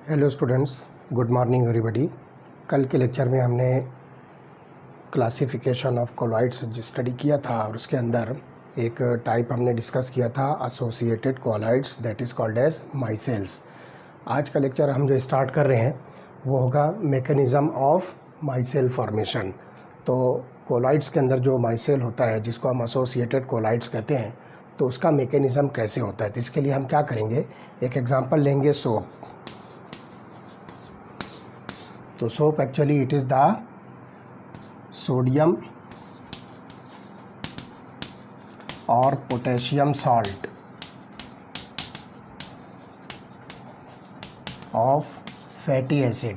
Hello students, good morning everybody. कल के lecture में हमने क्लासिफिकेशन ऑफ कोलॉइड्स स्टडी किया था और उसके अंदर एक टाइप हमने डिस्कस किया था associated colloids, that is called as micelles. आज का लेक्चर हम जो स्टार्ट कर रहे हैं वो होगा मैकेनिज़्म ऑफ माइसेल फॉर्मेशन। तो कोलॉइड्स के अंदर जो माइसेल होता है जिसको हम एसोसिएटेड कोलॉइड्स कहते हैं, तो उसका मैकेनिज़्म कैसे होता है। तो इसके लिए हम क्या करेंगे, एक एग्जांपल लेंगे सोप। तो soap actually it is the sodium और potassium salt of fatty acid.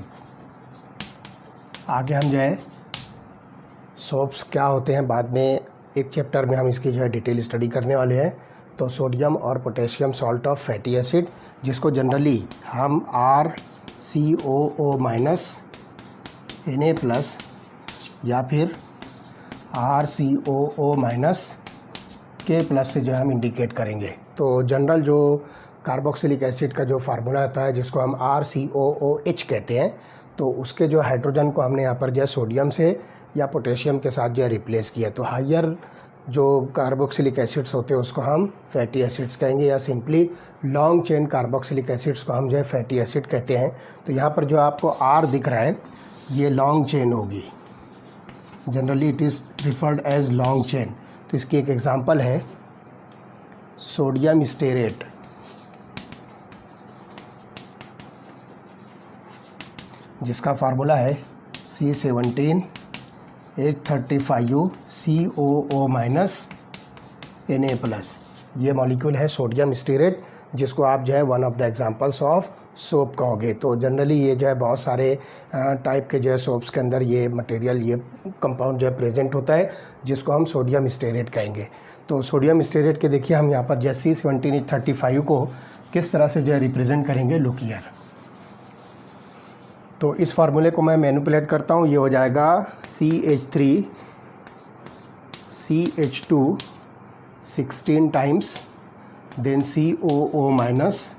आगे हम जो है सोप्स क्या होते हैं बाद में एक चैप्टर में हम इसकी जो है डिटेल स्टडी करने वाले हैं। तो सोडियम और potassium salt of fatty acid, जिसको जनरली हम RCOO माइनस Na प्लस या फिर RCOO माइनस K प्लस से जो है हम इंडिकेट करेंगे। तो जनरल जो कार्बोक्सिलिक एसिड का जो फार्मूला आता है जिसको हम RCOOH कहते हैं, तो उसके जो हाइड्रोजन को हमने यहाँ पर जो है सोडियम से या पोटेशियम के साथ जो है रिप्लेस किया। तो हायर जो कार्बोक्सिलिक एसिड्स होते हैं उसको हम फैटी एसिड्स कहेंगे, या simply long chain carboxylic acids को हम जो है फैटी एसिड कहते हैं। तो यहाँ पर जो आपको R दिख रहा है ये लॉन्ग चेन होगी, generally it is referred as long chain. तो इसकी एक एग्जांपल है सोडियम स्टेरेट, जिसका फार्मूला है C17H35COO माइनस Na प्लस। ये मॉलिक्यूल है सोडियम स्टेरेट, जिसको आप जो है one of the examples of soap कहोगे। तो जनरली ये जो है बहुत सारे टाइप के जो है सोप्स के अंदर ये मटेरियल, ये कंपाउंड जो है प्रेजेंट होता है, जिसको हम सोडियम स्टेरेट कहेंगे। तो सोडियम स्टेरेट के देखिए हम यहाँ पर जो C17H35 को किस तरह से जो है रिप्रेजेंट करेंगे, लुक हियर। तो इस फार्मूले को मैं मैनिपुलेट करता हूँ, ये हो जाएगा CH3 CH2 16 times then COO minus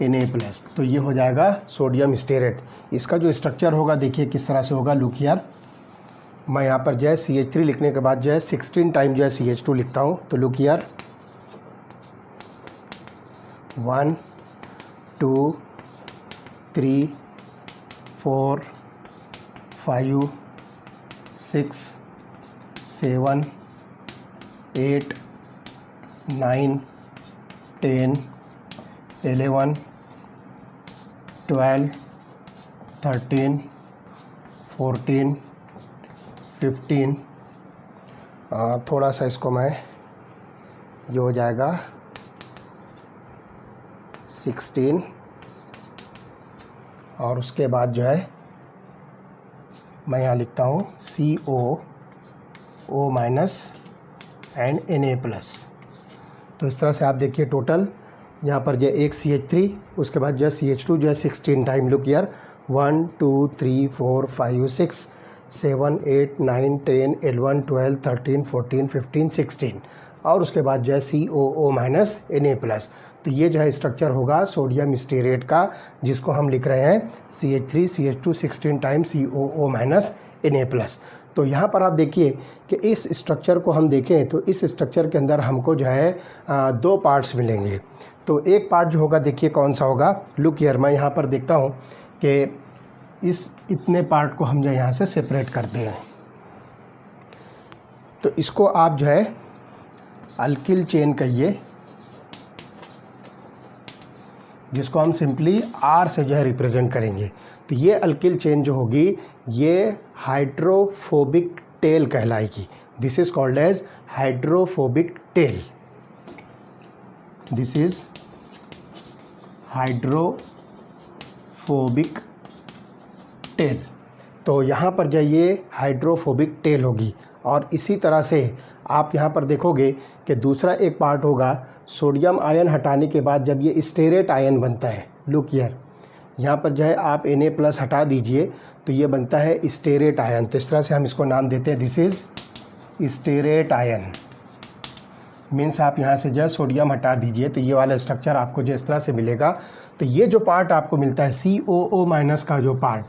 Na plus. तो ये हो जाएगा सोडियम स्टेरेट। इसका जो स्ट्रक्चर होगा देखिए किस तरह से होगा, लुक हियर। मैं यहाँ पर जो है CH3 लिखने के बाद जो है 16 टाइम जो है CH2 लिखता हूँ। तो लुक हियर 1 2 3 4 5 6 7 8 9 10 11 12 13 14 15। थोड़ा सा इसको मैं, ये हो जाएगा 16, और उसके बाद जो है मैं यहाँ लिखता हूँ COO minus and Na plus. तो इस तरह से आप देखिए टोटल यहाँ पर जो एक CH3, उसके बाद जो है CH2 जो है 16 टाइम, लुक हियर 1 2 3 4 5 6 7 8 9 10 11 12 13 14 15 16, और उसके बाद जो है COO माइनस Na प्लस। तो ये जो है स्ट्रक्चर होगा सोडियम स्टेरेट का, जिसको हम लिख रहे हैं CH3 CH2 16 time COO minus Na plus. तो यहाँ पर आप देखिए कि इस स्ट्रक्चर को हम देखें तो इस स्ट्रक्चर के अंदर हमको जो है दो पार्ट्स मिलेंगे। तो एक पार्ट जो होगा देखिए कौन सा होगा, लुक हियर। मैं यहाँ पर देखता हूँ कि इस इतने पार्ट को हम जो यहाँ से सेपरेट करते हैं। तो इसको आप जो है अल्किल चेन कहिए, जिसको हम सिंपली R से जो है रिप्रेजेंट करेंगे। तो ये अल्किल चेन जो होगी ये हाइड्रोफोबिक टेल कहलाएगी। This is called as hydrophobic tail. This is hydrophobic tail. तो यहाँ पर जो ये हाइड्रोफोबिक टेल होगी, और इसी तरह से आप यहाँ पर देखोगे कि दूसरा एक पार्ट होगा सोडियम आयन हटाने के बाद जब ये स्टेरेट आयन बनता है, लुक हियर। यहाँ पर जो है आप Na प्लस हटा दीजिए तो ये बनता है स्टेरेट आयन। तो इस तरह से हम इसको नाम देते हैं, this is stearate ion. Means आप यहाँ से जो है सोडियम हटा दीजिए तो ये वाला स्ट्रक्चर आपको जो इस तरह से मिलेगा। तो ये जो पार्ट आपको मिलता है COO माइनस का जो पार्ट,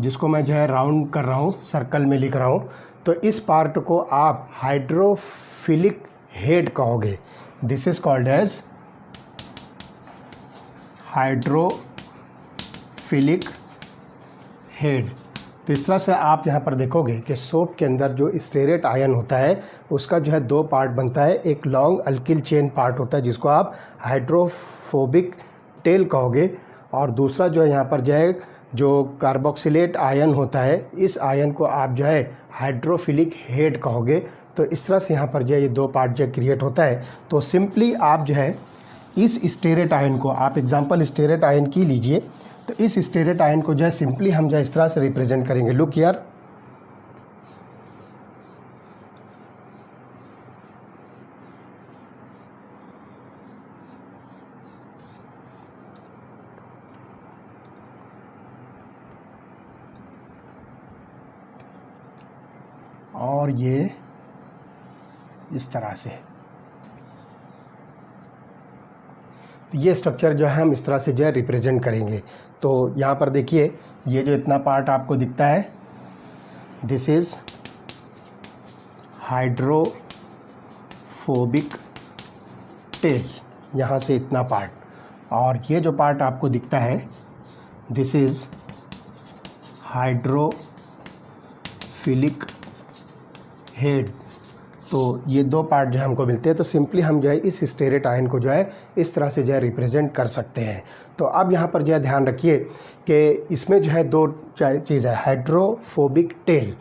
जिसको मैं जो है राउंड कर रहा हूँ, सर्कल में लिख रहा हूँ, तो इस पार्ट को आप हाइड्रोफिलिक हेड कहोगे। This is called as hydrophilic head. तो इस तरह से आप यहाँ पर देखोगे कि सोप के अंदर जो स्टेरेट आयन होता है उसका जो है दो पार्ट बनता है। एक लॉन्ग अल्किल चेन पार्ट होता है जिसको आप हाइड्रोफोबिक टेल कहोगे, और दूसरा जो है यहाँ पर जो है जो कार्बोक्सिलेट आयन होता है, इस आयन को आप जो है हाइड्रोफिलिक हेड कहोगे। तो इस तरह से यहाँ पर जो है ये दो पार्ट जो क्रिएट होता है। तो सिंपली आप जो है इस स्टेरेट आयन को, आप एग्जांपल स्टेरेट आयन की लीजिए, तो इस स्टेरेट आयन को जो है सिंपली हम जो है इस तरह से रिप्रेजेंट करेंगे। लुक हियर, और ये इस तरह से, तो ये स्ट्रक्चर जो है हम इस तरह से जो है रिप्रेजेंट करेंगे। तो यहाँ पर देखिए ये जो इतना पार्ट आपको दिखता है, दिस इज हाइड्रोफोबिक टेल, यहाँ से इतना पार्ट, और ये जो पार्ट आपको दिखता है दिस इज हाइड्रोफिलिक हेड। तो ये दो पार्ट जो है हमको मिलते हैं। तो सिंपली हम जो है इस स्टेरेट आयन को जो है इस तरह से जो है रिप्रेजेंट कर सकते हैं। तो अब यहाँ पर जो है ध्यान रखिए कि इसमें जो है दो चीज़ है, हाइड्रोफोबिक टेल।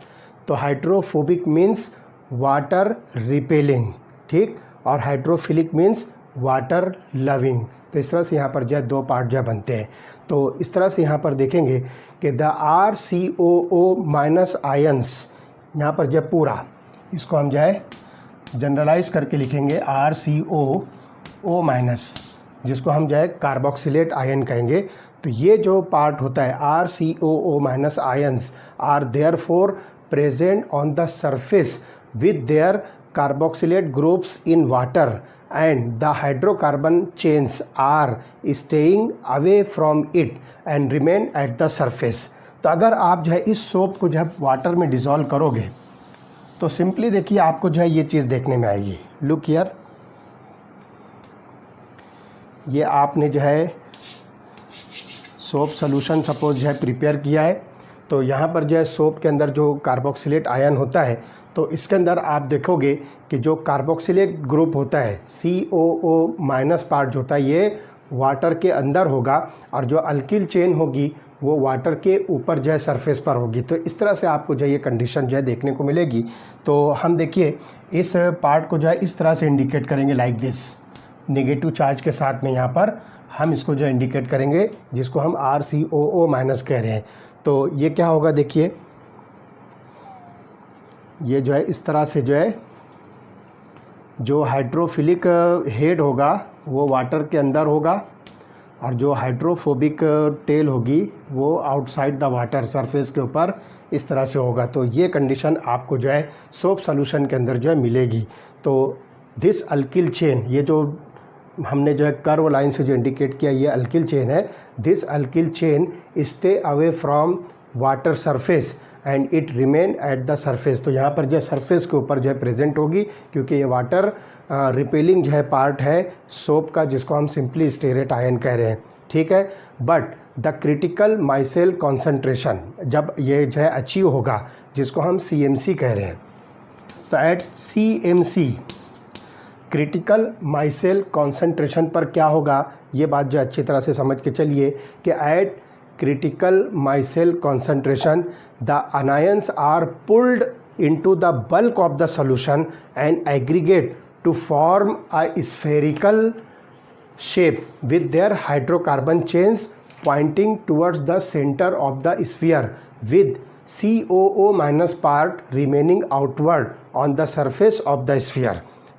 तो हाइड्रोफोबिक मीन्स वाटर रिपेलिंग, ठीक, और हाइड्रोफिलिक मीन्स वाटर लविंग। तो इस तरह से यहाँ पर जो है दो पार्ट जो है बनते हैं। तो इस तरह से यहाँ पर देखेंगे कि द RCOO माइनस आयंस, यहाँ पर जो पूरा इसको हम जो है जनरलाइज करके लिखेंगे RCOO माइनस, जिसको हम जो है कार्बोक्सिलेट आयन कहेंगे। तो ये जो पार्ट होता है RCOO minus ions are therefore present on the surface with their carboxylate groups in water and the hydrocarbon chains are staying away from it and remain at the surface। तो अगर आप जो है इस सोप को जब वाटर में dissolve करोगे तो सिंपली देखिए आपको जो है ये चीज़ देखने में आएगी। लुक हियर, ये आपने जो है सोप सोल्यूशन सपोज जो है प्रिपेयर किया है। तो यहाँ पर जो है सोप के अंदर जो कार्बोक्सिलेट आयन होता है, तो इसके अंदर आप देखोगे कि जो कार्बोक्सिलेट ग्रुप होता है COO माइनस पार्ट जो होता है ये वाटर के अंदर होगा, और जो अल्किल चेन होगी वो वाटर के ऊपर जो है सरफेस पर होगी। तो इस तरह से आपको जो है ये कंडीशन जो है देखने को मिलेगी। तो हम देखिए इस पार्ट को जो है इस तरह से इंडिकेट करेंगे लाइक दिस, नेगेटिव चार्ज के साथ में यहाँ पर हम इसको जो है इंडिकेट करेंगे, जिसको हम RCOO माइनस कह रहे हैं। तो ये क्या होगा, देखिए ये जो है इस तरह से जो है जो हाइड्रोफिलिक हेड होगा वो वाटर के अंदर होगा, और जो हाइड्रोफोबिक टेल होगी वो आउटसाइड द वाटर सरफेस के ऊपर इस तरह से होगा। तो ये कंडीशन आपको जो है सोप सॉल्यूशन के अंदर जो है मिलेगी। तो दिस अल्किल चेन, ये जो हमने जो है कर्व लाइन से जो इंडिकेट किया ये अल्किल चेन है। This alkyl chain stay away from water surface and it remain at the surface. तो यहाँ पर जो सरफेस के ऊपर जो है प्रेजेंट होगी, क्योंकि ये वाटर रिपेलिंग जो है पार्ट है सोप का, जिसको हम सिंपली स्टेरेट आयन कह रहे हैं, ठीक है। But the critical micelle concentration जब ये जो है अचीव होगा, जिसको हम CMC कह रहे हैं, तो at CMC critical micelle concentration पर क्या होगा, ये बात जो अच्छी तरह से समझ के चलिए कि eight critical micelle concentration the anions are pulled into the bulk of the solution and aggregate to form a spherical shape with their hydrocarbon chains pointing towards the center of the sphere with COO minus part remaining outward on the surface of the sphere।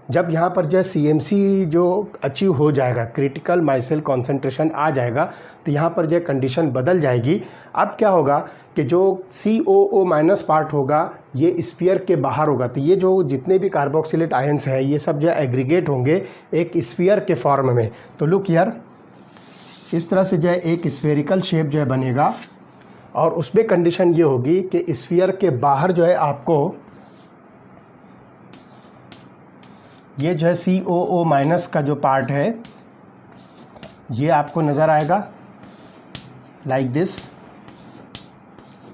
जब यहाँ पर जो है CMC जो achieve हो जाएगा, critical micelle concentration आ जाएगा, तो यहाँ पर जो कंडीशन बदल जाएगी। अब क्या होगा कि जो COO माइनस पार्ट होगा ये स्फीयर के बाहर होगा, तो ये जो जितने भी कार्बोक्सिलेट आयंस हैं ये सब जो है एग्रीगेट होंगे एक स्फीयर के फॉर्म में। तो लुक हियर, इस तरह से जो है एक स्फेरिकल शेप जो है बनेगा, और उसमें कंडीशन ये होगी कि स्फीयर के बाहर जो है आपको ये जो है COO माइनस का जो पार्ट है ये आपको नज़र आएगा लाइक दिस,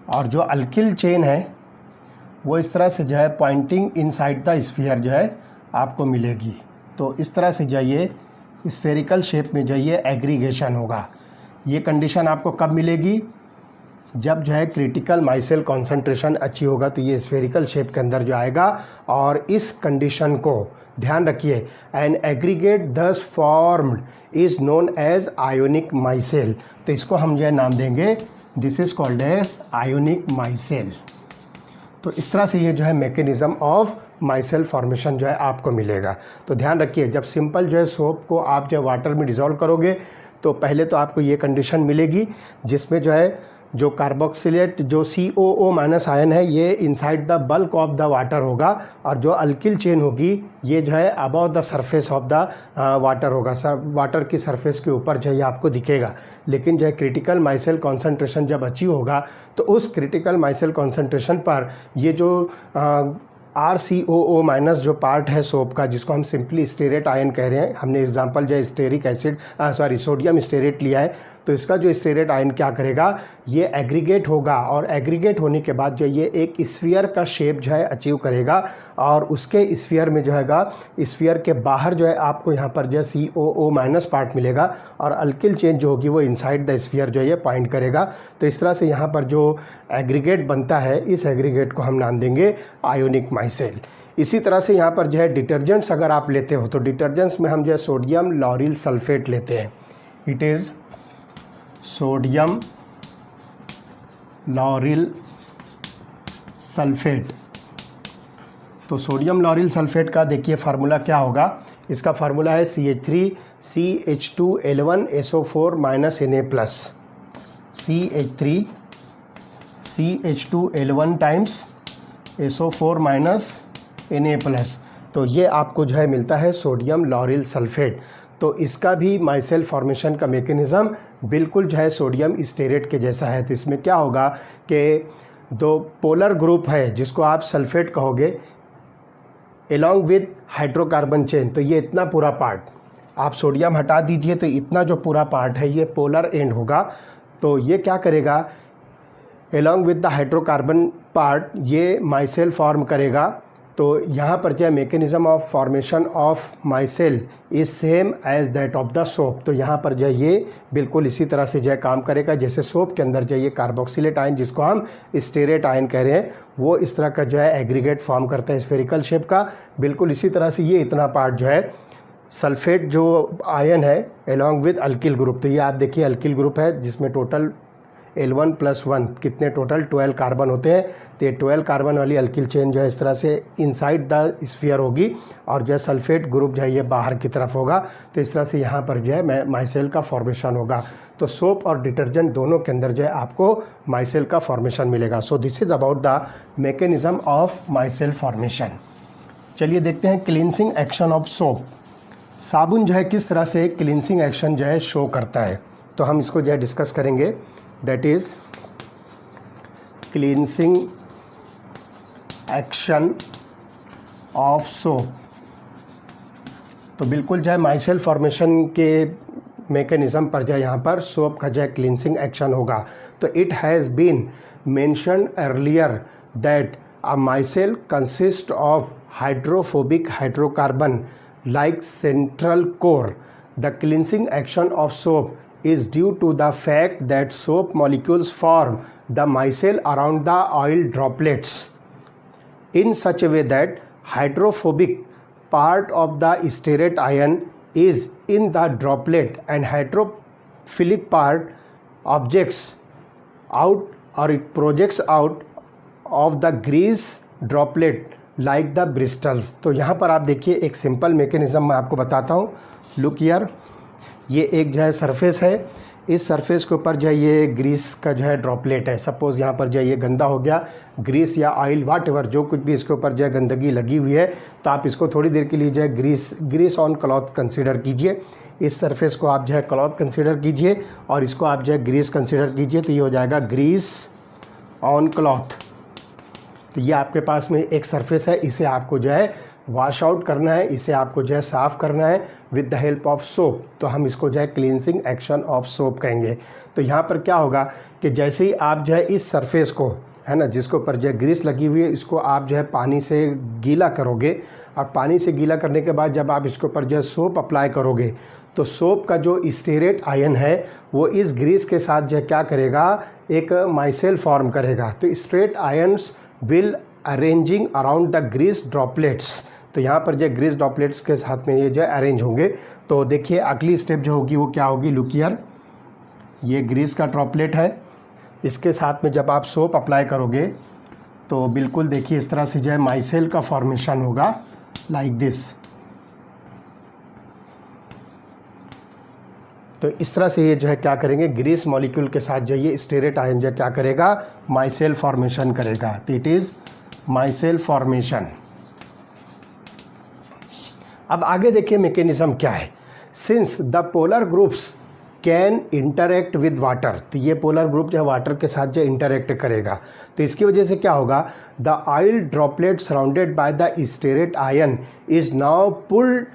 और जो अल्किल चेन है वो इस तरह से जो है पॉइंटिंग इनसाइड द स्फीयर जो है आपको मिलेगी। तो इस तरह से जो है ये स्फेरिकल शेप में जो है ये एग्रीगेशन होगा। ये कंडीशन आपको कब मिलेगी? जब जो है क्रिटिकल माइसेल कॉन्सेंट्रेशन अच्छी होगा, तो ये स्फेरिकल शेप के अंदर जो आएगा। और इस कंडीशन को ध्यान रखिए, an aggregate thus formed is known as ionic micelle. तो इसको हम जो है नाम देंगे, this is called as ionic micelle. तो इस तरह से ये जो है मैकेनिज़्म ऑफ माइसेल फॉर्मेशन जो है आपको मिलेगा। तो ध्यान रखिए, जब सिंपल जो है सोप को आप जो वाटर में डिज़ोल्व करोगे तो पहले तो आपको ये कंडीशन मिलेगी जिसमें जो है जो कार्बोक्सिलेट जो COO माइनस आयन है ये inside the bulk of the water होगा, और जो अल्किल चेन होगी ये जो है above the surface of the water होगा, वाटर की सरफेस के ऊपर जो है ये आपको दिखेगा। लेकिन जो है क्रिटिकल माइसेल कॉन्सेंट्रेशन जब अचीव होगा तो उस क्रिटिकल माइसेल कॉन्सेंट्रेशन पर ये जो RCOO माइनस जो पार्ट है सोप का, जिसको हम सिंपली स्टेरेट आयन कह रहे हैं, हमने एग्जांपल जो है स्टेरिक एसिड सोडियम स्टेरेट लिया है, तो इसका जो स्टेरेट आयन क्या करेगा, ये एग्रीगेट होगा, और एग्रीगेट होने के बाद जो ये एक स्फीयर का शेप जो है अचीव करेगा, और उसके स्फीयर में जो हैगा स्फीयर के बाहर जो है आपको यहाँ पर जो है COO माइनस पार्ट मिलेगा, और अल्किल चेन जो होगी वो इनसाइड द स्फीयर जो है ये पॉइंट करेगा। तो इस तरह से यहाँ पर जो एग्रीगेट बनता है, इस एग्रीगेट को हम नाम देंगे आयोनिक माइसेल। इसी तरह से यहाँ पर जो है डिटर्जेंट्स अगर आप लेते हो तो डिटर्जेंट्स में हम जो है सोडियम लॉरिल सल्फेट लेते हैं। It is sodium lauryl sulphate. तो सोडियम लॉरिल सल्फेट का देखिए फार्मूला क्या होगा, इसका फार्मूला है CH3CH2L1SO4 -Na+, CH3CH2L1 times SO4 -Na+। तो ये आपको जो है मिलता है सोडियम लॉरिल सल्फेट। तो इसका भी माइसेल फॉर्मेशन का मेकेनिज़्म बिल्कुल जो है सोडियम स्टेरेट के जैसा है। तो इसमें क्या होगा कि दो पोलर ग्रुप है जिसको आप सल्फेट कहोगे, एलॉन्ग विद हाइड्रोकार्बन चेन, तो ये इतना पूरा पार्ट आप सोडियम हटा दीजिए तो इतना जो पूरा पार्ट है ये पोलर एंड होगा। तो ये क्या करेगा, along with the hydrocarbon part ये माइसेल फॉर्म करेगा। तो यहाँ पर जो है mechanism of formation of micelle is same as that of the soap. तो यहाँ पर जो है ये बिल्कुल इसी तरह से जो है काम करेगा जैसे सोप के अंदर जो है ये कार्बोक्सिलेट आयन जिसको हम स्टेरेट आयन कह रहे हैं वो इस तरह का जो है एग्रीगेट फॉर्म करता है स्फेरिकल शेप का। बिल्कुल इसी तरह से ये इतना पार्ट जो है सल्फेट जो आयन है एलॉन्ग विद अल्किल ग्रुप। तो ये आप देखिए अल्किल ग्रुप है जिसमें टोटल L1+1 कितने टोटल 12 कार्बन होते हैं। तो ये 12 कार्बन वाली अल्किल चेन जो है इस तरह से इनसाइड द स्फीयर होगी और जो है सल्फेट ग्रुप जो है ये बाहर की तरफ होगा। तो इस तरह से यहाँ पर जो है माइसेल का फॉर्मेशन होगा। तो सोप और डिटर्जेंट दोनों के अंदर जो है आपको माइसेल का फॉर्मेशन मिलेगा। So this is about the mechanism of myself formation. चलिए देखते हैं क्लींसिंग एक्शन ऑफ सोप। साबुन जो है किस तरह से क्लींसिंग एक्शन जो है शो करता है, तो हम इसको जो है डिस्कस करेंगे। That is cleansing action of soap. तो बिल्कुल जो है माइसेल फॉर्मेशन के मैकेनिज़्म पर जो है यहाँ पर सोप का जो है क्लींसिंग एक्शन होगा। तो it has been mentioned earlier that a micelle consist of hydrophobic hydrocarbon like central core. The cleansing action of soap is due to the fact that soap molecules form the micelle around the oil droplets in such a way that hydrophobic part of the stearate ion is in the droplet and hydrophilic part objects out or it projects out of the grease droplet like the bristles. तो यहाँ पर आप देखिए एक simple mechanism मैं आपको बताता हूँ। लुक हियर, ये एक जो है सरफेस है, इस सरफेस के ऊपर जो है ये ग्रीस का जो है ड्रॉपलेट है। सपोज़ यहाँ पर जो है ये गंदा हो गया, ग्रीस या ऑयल वाट एवर जो कुछ भी इसके ऊपर जो है गंदगी लगी हुई है, तो आप इसको थोड़ी देर के लिए जो है ग्रीस ऑन क्लॉथ कंसीडर कीजिए। इस सरफेस को आप जो है क्लॉथ कंसीडर कीजिए और इसको आप जो है ग्रीस कंसीडर कीजिए, तो ये हो जाएगा ग्रीस ऑन क्लॉथ। तो ये आपके पास में एक सरफेस है, इसे आपको जो है वॉश आउट करना है, इसे आपको जो है साफ़ करना है with the help of soap. तो हम इसको जो है क्लींजिंग एक्शन ऑफ सोप कहेंगे। तो यहाँ पर क्या होगा कि जैसे ही आप जो है इस सरफेस को, है ना, जिसके ऊपर जो है ग्रीस लगी हुई है, इसको आप जो है पानी से गीला करोगे और पानी से गीला करने के बाद जब आप इसके ऊपर जो है सोप अप्लाई करोगे, तो सोप का जो स्टेरेट आयन है वो इस ग्रीस के साथ जो है क्या करेगा, एक माइसेल फॉर्म करेगा। तो straight ions will arranging around the grease droplets. तो यहाँ पर जो ग्रीस ड्रॉपलेट्स के साथ में ये जो है अरेंज होंगे। तो देखिए अगली स्टेप जो होगी वो क्या होगी, लुक हियर, ये ग्रीस का ड्रॉपलेट है, इसके साथ में जब आप सोप अप्लाई करोगे तो बिल्कुल देखिए इस तरह से जो है माइसेल का फॉर्मेशन होगा लाइक दिस। तो इस तरह से ये जो है क्या करेंगे, ग्रीस मॉलिक्यूल के साथ जो ये स्टेरेट आयन जो क्या करेगा, माइसेल फॉर्मेशन करेगा। तो इट इज़ माइसेल फॉर्मेशन। अब आगे देखिए मैकेनिज्म क्या है। Since the polar groups can interact with water, तो ये पोलर ग्रुप जो है वाटर के साथ जो इंटरेक्ट करेगा, तो इसकी वजह से क्या होगा, the oil droplet surrounded by the stearate ion is now pulled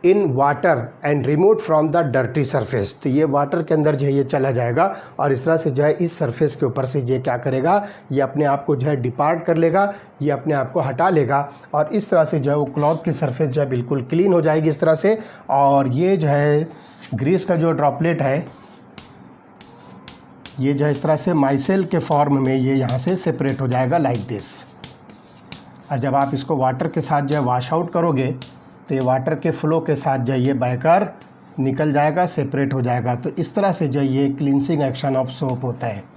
in water and remove from the dirty surface. तो ये वाटर के अंदर जो है ये चला जाएगा और इस तरह से जो है इस सरफेस के ऊपर से ये क्या करेगा, ये अपने आप को जो है डिपार्ट कर लेगा, ये अपने आप को हटा लेगा और इस तरह से जो है वो क्लॉथ की सरफेस जो है बिल्कुल क्लीन हो जाएगी इस तरह से। और ये जो है ग्रीस का जो ड्रॉपलेट है ये जो है इस तरह से माइसेल के फॉर्म में ये यहाँ से सेपरेट हो जाएगा लाइक दिस। और जब आप इसको वाटर के साथ जो है वॉश आउट करोगे तो ये वाटर के फ्लो के साथ जो ये बहकर निकल जाएगा, सेपरेट हो जाएगा। तो इस तरह से जो ये क्लींसिंग एक्शन ऑफ सोप होता है।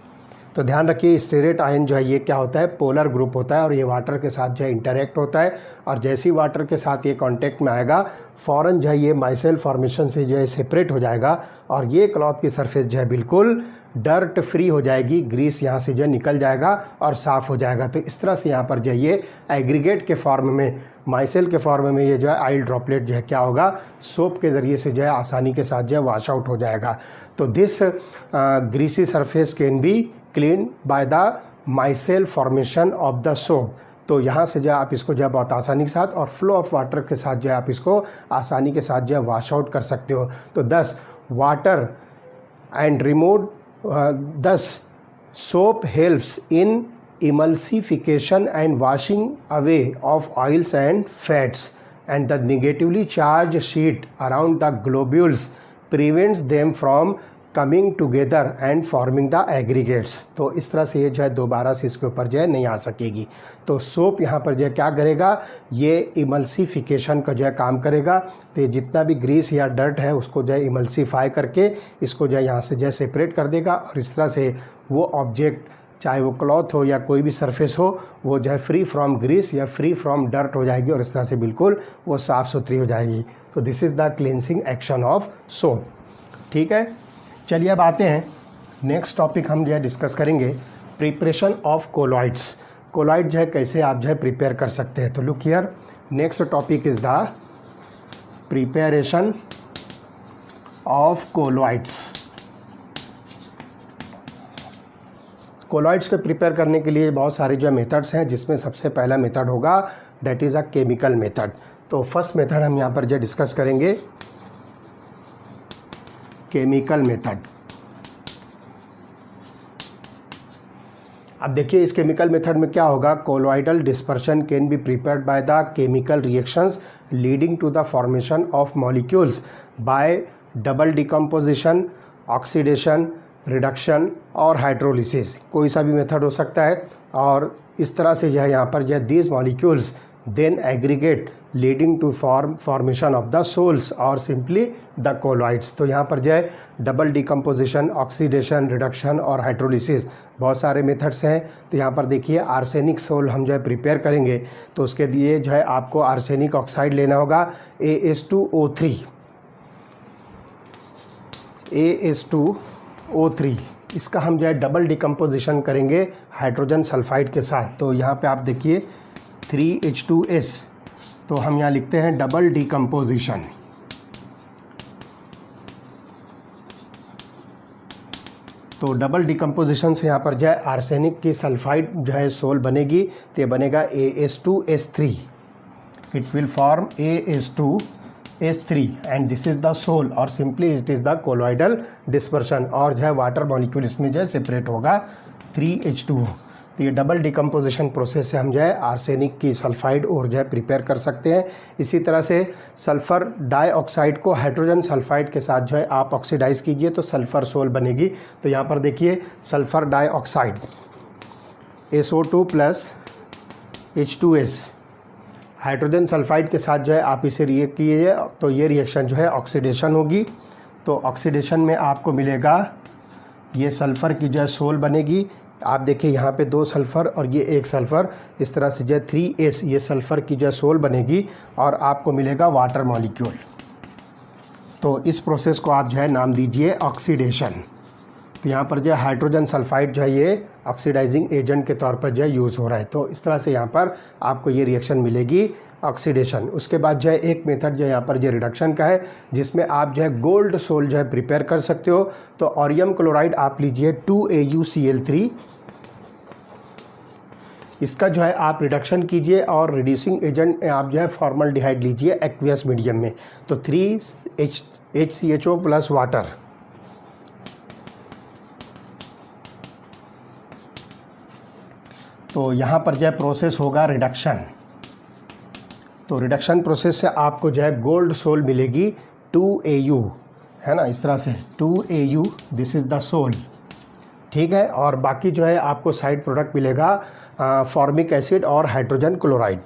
तो ध्यान रखिए स्टेरेट आयन जो है ये क्या होता है, पोलर ग्रुप होता है और ये वाटर के साथ जो है इंटरेक्ट होता है और जैसे ही वाटर के साथ ये कांटेक्ट में आएगा फ़ौरन जो है ये माइसेल फॉर्मेशन से जो है सेपरेट हो जाएगा और ये क्लॉथ की सरफेस जो है बिल्कुल डर्ट फ्री हो जाएगी, ग्रीस यहाँ से जो है निकल जाएगा और साफ़ हो जाएगा। तो इस तरह से यहाँ पर जो है ये एग्रीगेट के फॉर्म में, माइसेल के फॉर्म में ये जो है ऑयल ड्रॉपलेट जो है क्या होगा, सोप के ज़रिए से जो है आसानी के साथ जो है वॉश आउट हो जाएगा। तो this greasy surface can be clean by the myself formation of the soap. तो यहाँ से जो है आप इसको जो है बहुत आसानी के साथ और फ्लो ऑफ वाटर के साथ जो है आप इसको आसानी के साथ जो है वॉश आउट कर सकते हो। तो 10 water and remove 10 soap helps in emulsification and washing away of oils and fats, and the negatively charged sheet around the globules prevents them from coming together and forming the aggregates। तो इस तरह से ये जो है दोबारा से इसके ऊपर जो है नहीं आ सकेगी। तो सोप यहाँ पर जो है क्या करेगा, ये इमल्सिफिकेशन का जो है काम करेगा। तो ये जितना भी ग्रीस या डर्ट है उसको जो है इमल्सीफाई करके इसको जो है यहाँ से जो है सेपरेट कर देगा और इस तरह से वो ऑब्जेक्ट, चाहे वो क्लॉथ हो या कोई भी सरफेस हो, वो जो है फ्री फ्रॉम ग्रीस या फ्री फ्रॉम डर्ट हो जाएगी और इस तरह से बिल्कुल वो साफ़ सुथरी हो जाएगी। तो this is the cleansing action of soap. ठीक है, चलिए अब आते हैं नेक्स्ट टॉपिक हम जो है डिस्कस करेंगे, प्रिपरेशन ऑफ कोलॉइड्स। कोलॉइड जो है कैसे आप जो है प्रिपेयर कर सकते हैं। तो look here, next topic is the preparation of colloids. Colloids को प्रिपेयर करने के लिए बहुत सारे जो मेथड्स हैं, जिसमें सबसे पहला मेथड होगा that is a chemical method. तो फर्स्ट मेथड हम यहाँ पर जो डिस्कस करेंगे, केमिकल मेथड। अब देखिए इस केमिकल मेथड में क्या होगा, colloidal dispersion can be prepared by the chemical reactions leading to the formation of molecules by double decomposition, oxidation, reduction और हाइड्रोलिसिस। कोई सा भी मेथड हो सकता है और इस तरह से जो है यहाँ पर जो है these molecules then aggregate leading to formation of the soles or simply the colloids। तो यहाँ पर जो है डबल डिकम्पोजिशन, ऑक्सीडेशन, रिडक्शन और हाइड्रोलिसिस बहुत सारे मेथड्स हैं। तो यहाँ पर देखिए आर्सेनिक सोल हम जो है प्रिपेयर करेंगे तो उसके लिए जो है आपको आर्सेनिक ऑक्साइड लेना होगा AS2O3, AS2O3। इसका हम जो है डबल डिकम्पोजिशन करेंगे हाइड्रोजन सल्फाइड के साथ। तो यहाँ पे आप देखिए 3H2S, तो हम यहाँ लिखते हैं डबल डिकम्पोजिशन। तो डबल डिकम्पोजिशन से यहाँ पर जो है आर्सेनिक की सल्फाइड जो है सोल बनेगी, तो ये बनेगा AS2S3। It will form AS2S3 and this is the sol और simply it is the colloidal dispersion. और जो है वाटर मॉलिक्यूल इसमें जो है सेपरेट होगा 3H2O। तो ये डबल डिकम्पोजिशन प्रोसेस से हम जो है आर्सेनिक की सल्फाइड और जो है प्रिपेयर कर सकते हैं। इसी तरह से सल्फ़र डाइऑक्साइड को हाइड्रोजन सल्फाइड के साथ जो है आप ऑक्सीडाइज कीजिए तो सल्फ़र सोल बनेगी। तो यहाँ पर देखिए sulphur dioxide SO2 plus H2S hydrogen sulphide के साथ जो है आप इसे रिएक्ट कीजिए तो ये रिएक्शन जो है ऑक्सीडेशन होगी। तो ऑक्सीडेशन में आपको मिलेगा ये सल्फ़र की जो है सोल बनेगी। आप देखिए यहाँ पे 2 सल्फ़र और ये 1 सल्फ़र, इस तरह से जो है 3S ये सल्फ़र की जो है सोल बनेगी और आपको मिलेगा वाटर मॉलिक्यूल। तो इस प्रोसेस को आप जो है नाम दीजिए ऑक्सीडेशन। तो यहाँ पर जो है हाइड्रोजन सल्फाइड जो है ये ऑक्सीडाइजिंग एजेंट के तौर पर जो है यूज़ हो रहा है। तो इस तरह से यहाँ पर आपको ये रिएक्शन मिलेगी ऑक्सीडेशन। उसके बाद जो है एक मेथड जो है यहाँ पर जो रिडक्शन का है जिसमें आप जो है गोल्ड सोल जो है प्रिपेयर कर सकते हो। तो ऑरियम क्लोराइड आप लीजिए 2AuCl3, इसका जो है आप रिडक्शन कीजिए और रिड्यूसिंग एजेंट आप जो है फॉर्मल्डिहाइड लीजिए एक्वियस मीडियम में। तो 3HCHO प्लस वाटर। तो यहाँ पर जो है प्रोसेस होगा रिडक्शन। तो रिडक्शन प्रोसेस से आपको जो है गोल्ड सोल मिलेगी 2Au, है ना, इस तरह से 2Au this is the soul, ठीक है। और बाकी जो है आपको साइड प्रोडक्ट मिलेगा फॉर्मिक एसिड और हाइड्रोजन क्लोराइड।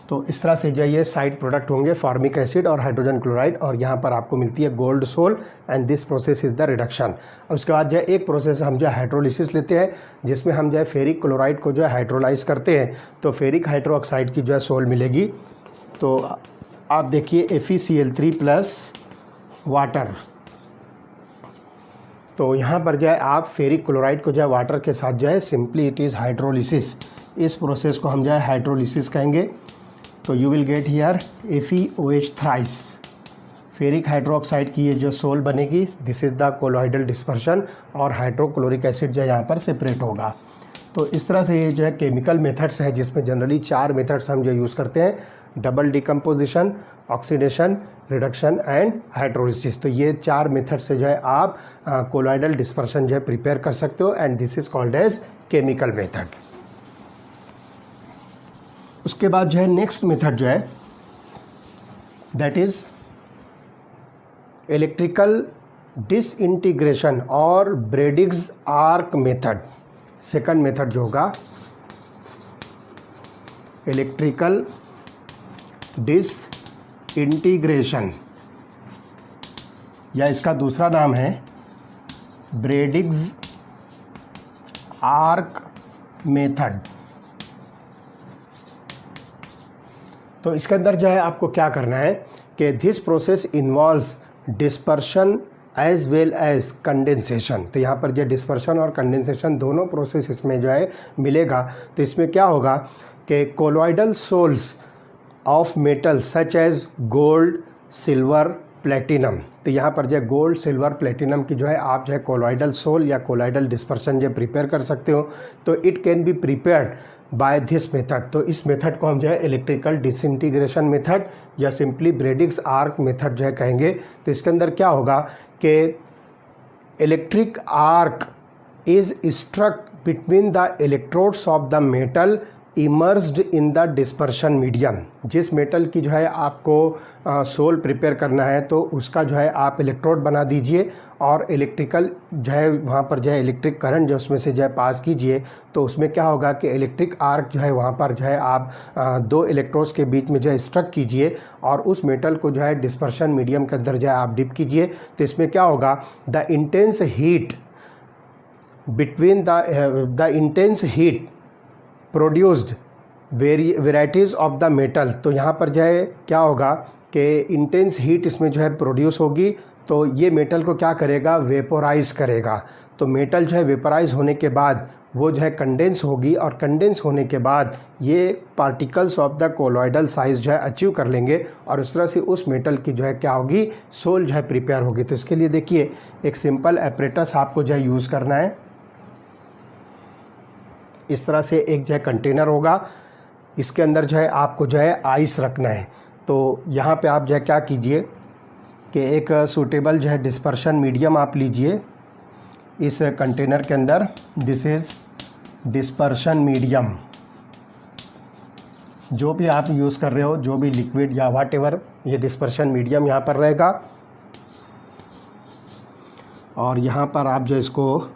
तो इस तरह से जो ये साइड प्रोडक्ट होंगे फॉर्मिक एसिड और हाइड्रोजन क्लोराइड और यहाँ पर आपको मिलती है gold sol and this process is the reduction. और उसके बाद जो है एक प्रोसेस हम जो है हाइड्रोलिसिस लेते हैं जिसमें हम जो है फेरिक क्लोराइड को जो है हाइड्रोलाइज करते हैं तो फेरिक हाइड्रोक्साइड की जो है सोल मिलेगी। तो आप देखिए FeCl3 प्लस वाटर। तो यहाँ पर जो है आप फेरिक क्लोराइड को जो है वाटर के साथ जो है सिंपली इट इज़ हाइड्रोलिसिस। इस प्रोसेस को हम जो है हाइड्रोलिसिस कहेंगे। तो you will get here FeOH thrice, ferric hydroxide की ये जो सोल बनेगी this is the colloidal dispersion और हाइड्रोक्लोरिक एसिड जो है यहाँ पर सेपरेट होगा। तो इस तरह से ये जो है केमिकल मेथड्स है जिसमें जनरली 4 मेथड्स हम जो यूज़ करते हैं, double decomposition, oxidation, reduction and hydrolysis. तो ये 4 मेथड से जो है आप कोलॉइडल डिस्पर्शन जो है प्रिपेयर कर सकते हो and this is called as chemical method. उसके बाद जो है नेक्स्ट मेथड जो है दैट इज़ इलेक्ट्रिकल डिसइंटीग्रेशन और ब्रेडिग्स आर्क मेथड। सेकंड मेथड जो होगा इलेक्ट्रिकल डिसइंटीग्रेशन या इसका दूसरा नाम है ब्रेडिग्स आर्क मेथड। तो इसके अंदर जो है आपको क्या करना है कि this process involves dispersion as well as condensation. तो यहाँ पर जो डिस्पर्शन और कंडेंसेशन दोनों प्रोसेस इसमें जो है मिलेगा। तो इसमें क्या होगा कि colloidal sols of metal such as gold, silver, platinum. तो यहाँ पर जो है गोल्ड, सिल्वर, प्लेटिनम की जो है आप जो है कोलॉइडल सोल या कोलॉइडल डिस्पर्शन जो प्रिपेयर कर सकते हो। तो it can be prepared by this method. तो इस मेथड को हम जो है इलेक्ट्रिकल डिसइंटीग्रेशन मेथड या सिंपली ब्रेडिग्स आर्क मेथड जो है कहेंगे। तो इसके अंदर क्या होगा कि electric arc is struck between the electrodes of the metal immersed in the dispersion medium. जिस मेटल की जो है आपको सोल प्रिपेयर करना है तो उसका जो है आप इलेक्ट्रोड बना दीजिए और इलेक्ट्रिकल जो है वहाँ पर जो है इलेक्ट्रिक करंट जो उसमें से जो है पास कीजिए। तो उसमें क्या होगा कि इलेक्ट्रिक आर्क जो है वहाँ पर जो है आप दो इलेक्ट्रोड्स के बीच में जो है स्ट्रक कीजिए और उस मेटल को जो है डिस्पर्शन मीडियम के अंदर जो है आप डिप कीजिए। तो इसमें क्या होगा, the intense heat between the intense heat produced varieties of the metal. तो यहाँ पर जो है क्या होगा कि इंटेंस हीट इसमें जो है प्रोड्यूस होगी, तो ये मेटल को क्या करेगा, वेपोराइज करेगा। तो मेटल जो है वेपोराइज होने के बाद वो जो है कंडेंस होगी और कंडेंस होने के बाद ये particles of the colloidal size जो है अचीव कर लेंगे और उस तरह से उस मेटल की जो है क्या होगी, सोल जो है प्रिपेयर होगी। तो इसके लिए देखिए एक सिंपल एपरेटस आपको जो है यूज़ करना है। इस तरह से एक जो है कंटेनर होगा, इसके अंदर जो है आपको जो है आइस रखना है। तो यहाँ पे आप जो है क्या कीजिए कि एक सूटेबल जो है डिस्पर्शन मीडियम आप लीजिए इस कंटेनर के अंदर। This is dispersion medium. जो भी आप यूज़ कर रहे हो, जो भी लिक्विड या वाट एवर, ये डिस्पर्शन मीडियम यहाँ पर रहेगा। और यहाँ पर आप जो इसको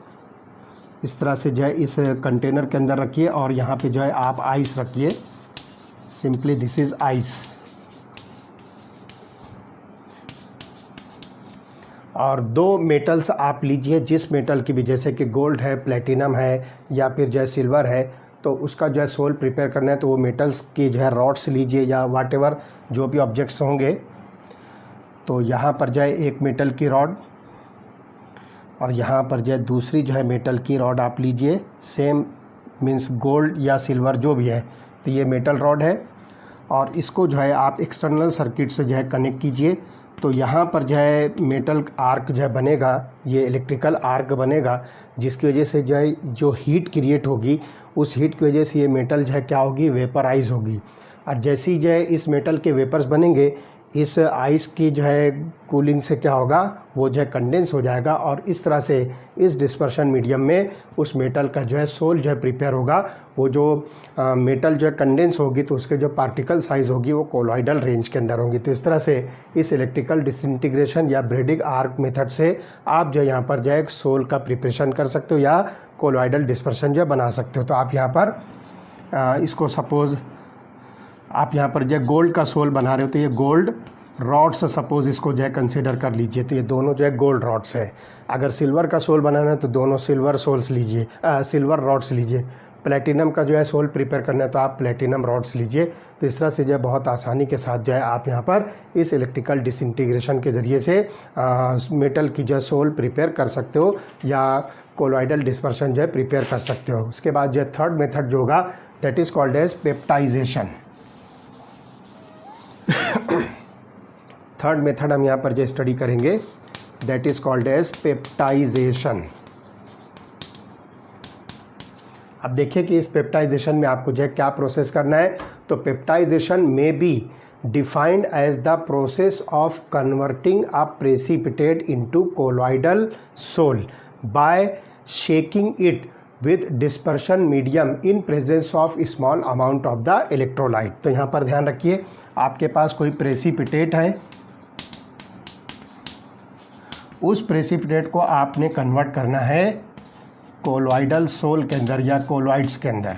इस तरह से जो है इस कंटेनर के अंदर रखिए और यहाँ पे जो है आप आइस रखिए। Simply this is ice. और दो मेटल्स आप लीजिए, जिस मेटल की भी, जैसे कि गोल्ड है, प्लेटिनम है या फिर जो है सिल्वर है, तो उसका जो है सोल प्रिपेयर करना है तो वो मेटल्स की जो है रॉड्स लीजिए या वाट एवर जो भी ऑब्जेक्ट्स होंगे। तो यहाँ पर जो है एक मेटल की रॉड और यहाँ पर जो है दूसरी जो है मेटल की रॉड आप लीजिए। सेम मीन्स गोल्ड या सिल्वर जो भी है, तो ये मेटल रॉड है और इसको जो है आप एक्सटर्नल सर्किट से जो है कनेक्ट कीजिए। तो यहाँ पर जो है मेटल आर्क जो है बनेगा, ये इलेक्ट्रिकल आर्क बनेगा, जिसकी वजह से जो है जो हीट क्रिएट होगी उस हीट की वजह से ये मेटल जो है क्या होगी, वेपराइज होगी। और जैसे ही जो है इस मेटल के वेपर्स बनेंगे, इस आइस की जो है कूलिंग से क्या होगा, वो जो है कंडेंस हो जाएगा और इस तरह से इस डिस्पर्शन मीडियम में उस मेटल का जो है सोल जो है प्रिपेयर होगा। वो जो मेटल जो है कंडेंस होगी तो उसके जो पार्टिकल साइज़ होगी वो कोलॉइडल रेंज के अंदर होंगी। तो इस तरह से इस इलेक्ट्रिकल डिसइंटीग्रेशन या ब्रेडिंग आर्क मेथड से आप जो यहाँ पर जो है सोल का प्रिपरेशन कर सकते हो या कोलॉइडल डिस्पर्शन जो है बना सकते हो। तो आप यहाँ पर इसको सपोज़ आप यहाँ पर जो है गोल्ड का सोल बना रहे हो तो ये गोल्ड रॉड्स सपोज़ इसको जो है कंसीडर कर लीजिए। तो ये दोनों जो है गोल्ड रॉड्स है। अगर सिल्वर का सोल बनाना है तो दोनों सिल्वर सोल्स लीजिए, सिल्वर रॉड्स लीजिए। प्लेटिनम का जो है सोल प्रिपेयर करना है तो आप प्लेटिनम रॉड्स लीजिए। तो इस तरह से जो है बहुत आसानी के साथ जो है आप यहाँ पर इस इलेक्ट्रिकल डिसइंटीग्रेशन के ज़रिए से मेटल की जो है सोल प्रिपेयर कर सकते हो या कोलॉइडल डिस्पर्शन जो है प्रिपेयर कर सकते हो। उसके बाद जो है थर्ड मेथड जो होगा that is called as peptization. Third method हम यहाँ पर जो स्टडी करेंगे that is called as peptization. अब देखिए कि इस पेप्टाइजेशन में आपको जो है क्या प्रोसेस करना है। तो पेप्टाइजेशन में be defined as the process of converting a precipitate into colloidal sol by shaking it with dispersion medium in presence of small amount of the electrolyte। तो यहाँ पर ध्यान रखिए, आपके पास कोई प्रेसिपिटेट है, उस प्रेसिपिटेट को आपने कन्वर्ट करना है कोलॉइडल सोल के अंदर या कोलॉइड्स के अंदर।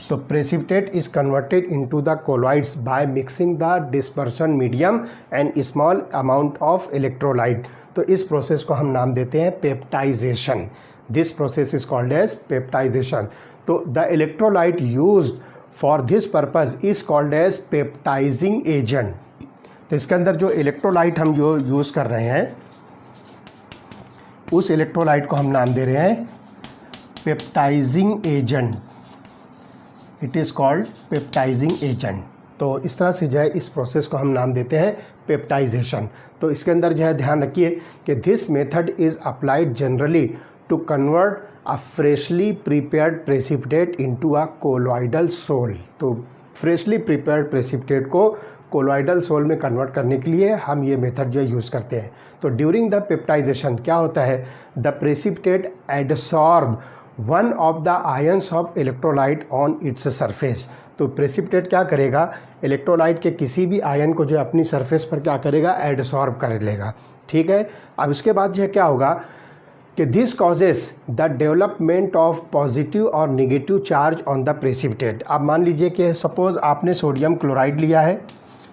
तो precipitate is converted into the colloids by mixing the dispersion medium and small amount of electrolyte. तो इस प्रोसेस को हम नाम देते हैं peptization. This process is called as peptization. तो the electrolyte used for this purpose is called as peptizing agent. तो इसके अंदर जो इलेक्ट्रोलाइट हम जो यूज़ कर रहे हैं उस इलेक्ट्रोलाइट को हम नाम दे रहे हैं peptising agent. It is called peptising agent. तो इस तरह से जो है इस प्रोसेस को हम नाम देते हैं पेप्टाइजेशन। तो इसके अंदर जो है ध्यान रखिए कि this method is applied generally to convert a freshly prepared precipitate into a colloidal sol. तो फ्रेशली प्रिपेयर्ड प्रेसिपिटेट को कोलॉइडल सोल में कन्वर्ट करने के लिए हम ये मेथड जो यूज़ करते हैं। तो ड्यूरिंग द पेप्टाइजेशन क्या होता है, the precipitate adsorb one of the ions of electrolyte on its surface. तो प्रेसिपिटेट क्या करेगा, इलेक्ट्रोलाइट के किसी भी आयन को जो अपनी सरफेस पर क्या करेगा, एडसॉर्ब कर लेगा। ठीक है, अब इसके बाद जो है क्या होगा कि this causes the development of positive और negative charge on the precipitate. अब मान लीजिए कि सपोज़ आपने सोडियम क्लोराइड लिया है,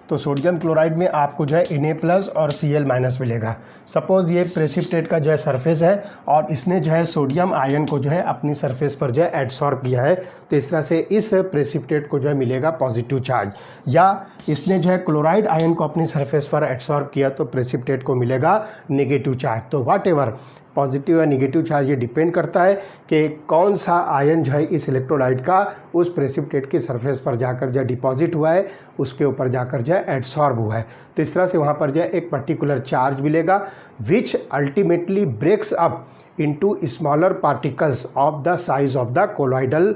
तो सोडियम क्लोराइड में आपको जो है Na+ और Cl- मिलेगा। सपोज़ ये प्रेसिपिटेट का जो है सरफेस है और इसने जो है सोडियम आयन को जो है अपनी सरफेस पर जो है एडसॉर्ब किया है, तो इस तरह से इस प्रेसिपिटेट को जो है मिलेगा पॉजिटिव चार्ज। या इसने जो है क्लोराइड आयन को अपनी सरफेस पर एडसॉर्ब किया तो प्रेसिपिटेट को मिलेगा नेगेटिव चार्ज। तो व्हाटएवर पॉजिटिव या नेगेटिव चार्ज ये डिपेंड करता है कि कौन सा आयन जो है इस इलेक्ट्रोलाइट का उस प्रेसिपिटेट की सरफेस पर जाकर जो डिपॉजिट हुआ है, उसके ऊपर जाकर जो है एडसॉर्ब हुआ है। तो इस तरह से वहाँ पर जो है एक पर्टिकुलर चार्ज मिलेगा which ultimately breaks up into smaller particles of the size of the colloidal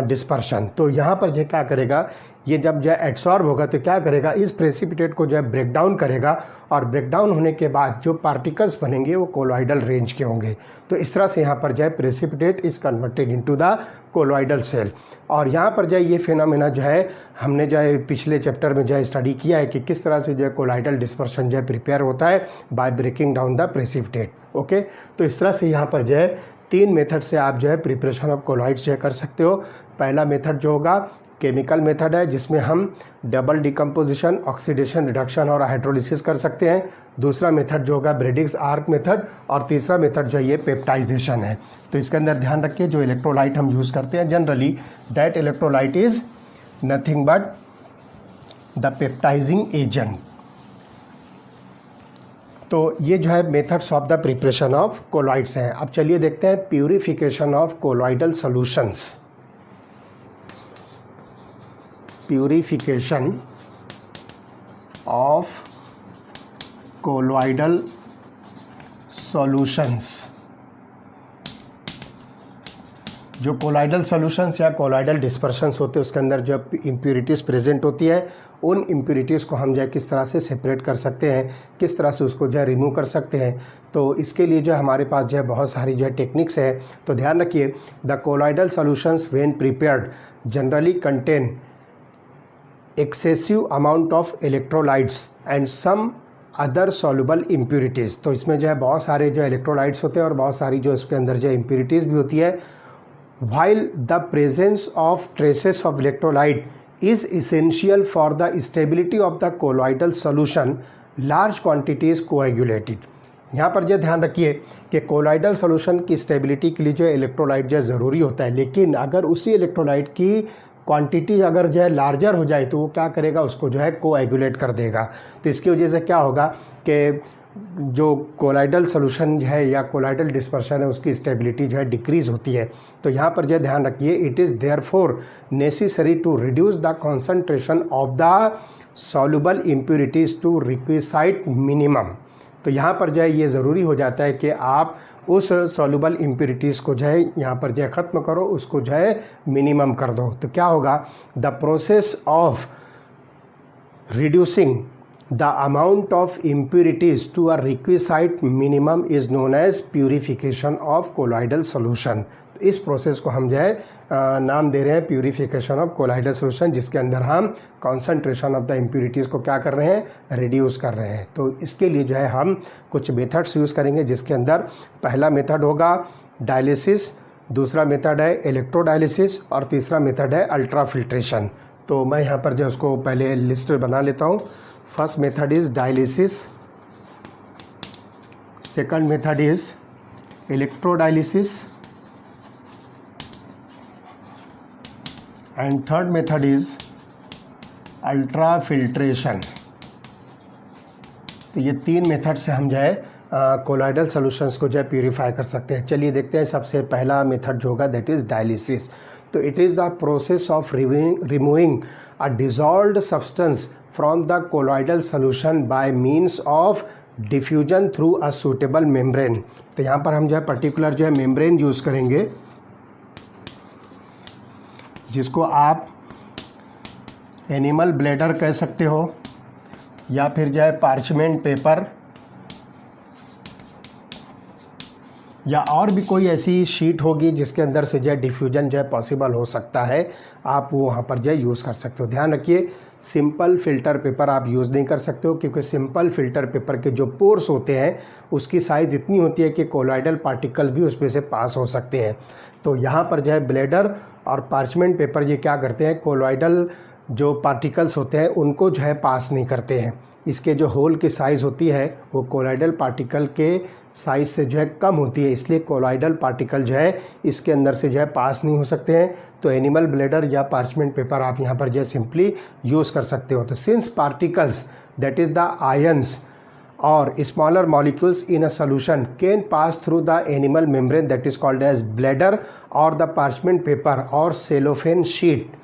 dispersion. तो यहाँ पर जो क्या करेगा, ये जब जो है एडसॉर्ब होगा तो क्या करेगा, इस प्रेसिपिटेट को जो है ब्रेक डाउन करेगा और ब्रेक डाउन होने के बाद जो पार्टिकल्स बनेंगे वो कोलॉइडल रेंज के होंगे। तो इस तरह से यहाँ पर जो है precipitate is converted into the colloidal sol. और यहाँ पर जो है ये फिनोमेना जो है हमने जो है पिछले चैप्टर में जो है स्टडी किया है कि किस तरह से जो है कोलॉइडल डिस्पर्शन जो है प्रिपेयर होता है by breaking down the precipitate. Okay, तो इस तरह से यहाँ पर जो है 3 मेथड से आप जो है प्रिपरेशन ऑफ कोलॉइड्स जो है कर सकते हो। पहला मेथड जो होगा केमिकल मेथड है, जिसमें हम डबल डिकम्पोजिशन, ऑक्सीडेशन, रिडक्शन और हाइड्रोलिसिस कर सकते हैं। दूसरा मेथड जो होगा ब्रेडिक्स आर्क मेथड, और तीसरा मेथड जो है ये पेप्टाइजेशन है। तो इसके अंदर ध्यान रखिए जो इलेक्ट्रोलाइट हम यूज़ करते हैं generally that electrolyte is nothing but the peptising agent. तो ये जो है methods of the preparation of colloids हैं। अब चलिए देखते हैं purification of colloidal solutions. Purification of colloidal solutions. जो कोलॉइडल सॉल्यूशंस या कोलॉइडल डिस्पर्शंस होते हैं उसके अंदर जो इम्प्यूरिटीज़ प्रेजेंट होती है, उन इम्प्यूरिटीज़ को हम जो है किस तरह से सेपरेट कर सकते हैं, किस तरह से उसको जो है रिमूव कर सकते हैं। तो इसके लिए जो हमारे पास जो है बहुत सारी जो है टेक्निक्स है। तो ध्यान रखिए the colloidal solutions when prepared generally contain excessive amount of electrolytes and some other soluble impurities. तो इसमें जो है बहुत सारे जो इलेक्ट्रोलाइट्स होते हैं और बहुत सारी जो इसके अंदर जो इम्प्यूरिटीज़ भी होती है। While the presence of traces of electrolyte is essential for the stability of the colloidal solution, large quantity is coagulated। यहाँ पर जो ध्यान रखिए कि कोलॉइडल सॉल्यूशन की स्टेबिलिटी के लिए जो इलेक्ट्रोलाइट जो ज़रूरी होता है, लेकिन अगर उसी इलेक्ट्रोलाइट की क्वांटिटी अगर जो है लार्जर हो जाए तो वो क्या करेगा, उसको जो है कोएगुलेट कर देगा। तो इसकी वजह से क्या होगा कि जो कोलॉइडल सॉल्यूशन जो है या कोलॉइडल डिस्पर्शन है उसकी स्टेबिलिटी जो है डिक्रीज़ होती है। तो यहाँ पर जो ध्यान रखिए it is therefore necessary to reduce the concentration of the soluble impurities to requisite minimum. तो यहाँ पर जो है ये ज़रूरी हो जाता है कि आप उस सॉल्युबल इम्प्यूरिटीज़ को जो है यहाँ पर जो है ख़त्म करो, उसको जो है मिनिमम कर दो। तो क्या होगा, the process of reducing the amount of impurities to a requisite minimum is known as purification of colloidal solution। तो इस प्रोसेस को हम जो है नाम दे रहे हैं प्यूरिफिकेशन ऑफ कोलॉइडल सॉल्यूशन, जिसके अंदर हम कॉन्सेंट्रेशन ऑफ द इम्प्यूरिटीज़ को क्या कर रहे हैं, रिड्यूस कर रहे हैं। तो इसके लिए जो है हम कुछ मेथड्स यूज़ करेंगे, जिसके अंदर पहला मेथड होगा डायलिसिस, दूसरा मेथड है इलेक्ट्रोडायलिसिस और तीसरा मेथड है अल्ट्रा फिल्ट्रेशन। तो मैं यहाँ पर जो उसको पहले लिस्ट बना लेता हूँ। First method is dialysis, second method is electrodialysis and third method is ultra filtration. तो ये 3 मेथड से हम जो है कोलॉइडल सॉल्यूशंस को जो है प्यूरिफाई कर सकते हैं। चलिए देखते हैं सबसे पहला मेथड जो होगा दैट इज़ डायलिसिस। तो it is the process of removing a dissolved substance from the colloidal solution bye means of diffusion through a suitable membrane. तो यहाँ पर हम जो है पर्टिकुलर जो है मेम्ब्रेन यूज़ करेंगे, जिसको आप एनिमल ब्लैडर कह सकते हो या फिर जो है पार्चमेंट पेपर या और भी कोई ऐसी शीट होगी जिसके अंदर से जो है डिफ्यूजन जो है पॉसिबल हो सकता है, आप वो वहाँ पर जो है यूज़ कर सकते हो। ध्यान रखिए, सिंपल फ़िल्टर पेपर आप यूज़ नहीं कर सकते हो, क्योंकि सिंपल फ़िल्टर पेपर के जो पोर्स होते हैं उसकी साइज़ इतनी होती है कि कोलॉइडल पार्टिकल भी उसमें से पास हो सकते हैं। तो यहाँ पर जो है ब्लेडर और पार्चमेंट पेपर ये क्या करते हैं, कोलॉइडल जो पार्टिकल्स होते हैं उनको जो है पास नहीं करते हैं। इसके जो होल की साइज़ होती है वो कोलॉइडल पार्टिकल के साइज़ से जो है कम होती है, इसलिए कोलॉइडल पार्टिकल जो है इसके अंदर से जो है पास नहीं हो सकते हैं। तो एनिमल ब्लेडर या पार्चमेंट पेपर आप यहाँ पर जो है सिंपली यूज़ कर सकते हो। तो since particles that is the ions और smaller molecules in a solution can pass through the animal membrane that is called as bladder or the parchment paper or cellophane sheet